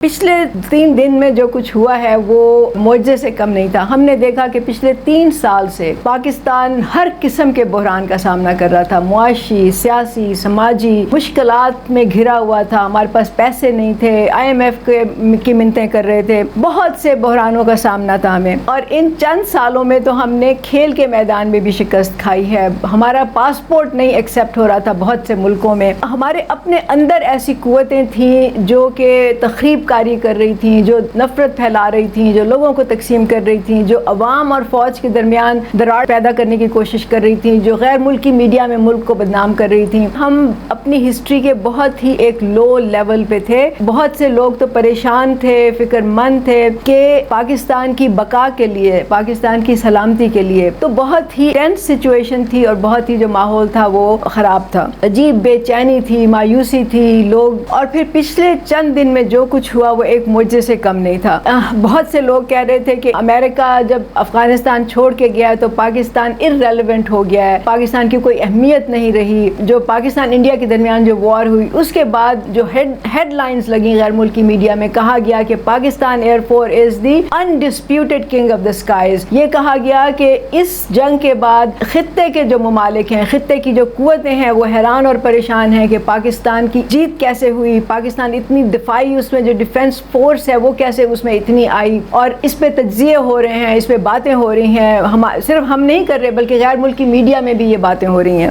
پچھلے 3 دن میں جو کچھ ہوا ہے وہ معجزے سے کم نہیں تھا۔ ہم نے دیکھا کہ پچھلے 3 سال سے پاکستان ہر قسم کے بحران کا سامنا کر رہا تھا، معاشی، سیاسی، سماجی مشکلات میں گھرا ہوا تھا۔ ہمارے پاس پیسے نہیں تھے، IMF کی منتیں کر رہے تھے، بہت سے بحرانوں کا سامنا تھا ہمیں، اور ان چند سالوں میں تو ہم نے کھیل کے میدان میں بھی شکست کھائی ہے۔ ہمارا پاسپورٹ نہیں ایکسیپٹ ہو رہا تھا بہت سے ملکوں میں۔ ہمارے اپنے اندر ایسی قوتیں تھیں جو کہ تخریب کاری کر رہی تھیں، جو نفرت پھیلا رہی تھیں، جو لوگوں کو تقسیم کر رہی تھیں، جو عوام اور فوج کے درمیان دراڑ پیدا کرنے کی کوشش کر رہی تھیں، جو غیر ملکی میڈیا میں ملک کو بدنام کر رہی تھیں۔ ہم اپنی ہسٹری کے بہت ہی ایک لو لیول پہ تھے۔ بہت سے لوگ تو پریشان تھے، فکر مند تھے کہ پاکستان کی بقا کے لیے، پاکستان کی سلامتی کے لیے تو بہت ہی ٹینس سچویشن تھی، اور بہت ہی جو ماحول تھا وہ خراب تھا، عجیب بے چینی تھی، مایوسی تھی لوگ۔ اور پھر پچھلے چند دن میں جو کچھ ہوا وہ ایک معجزے سے کم نہیں تھا۔ بہت سے لوگ کہہ رہے تھے کہ امریکہ جب افغانستان چھوڑ کے گیا ہے تو پاکستان irrelevant ہو گیا ہے، پاکستان کی کوئی اہمیت نہیں رہی۔ جو پاکستان انڈیا کے درمیان جو وار ہوئی اس کے بعد جو ہیڈ لائنز لگیں غیر ملکی میڈیا میں، کہا گیا کہ Pakistan air force is the undisputed king of the skies۔ یہ کہا گیا کہ اس جنگ کے بعد خطے کے جو ممالک ہیں، خطے کی جو قوتیں ہیں وہ حیران اور پریشان ہیں کہ پاکستان کی جیت کیسے ہوئی، پاکستان اتنی دفاعی اس میں جو ڈیفنس فورس ہے وہ کیسے اس میں اتنی آئی، اور اس پہ تجزیے ہو رہے ہیں، اس پہ باتیں ہو رہی ہیں۔ صرف ہم نہیں کر رہے بلکہ غیر ملکی میڈیا میں بھی یہ باتیں ہو رہی ہیں۔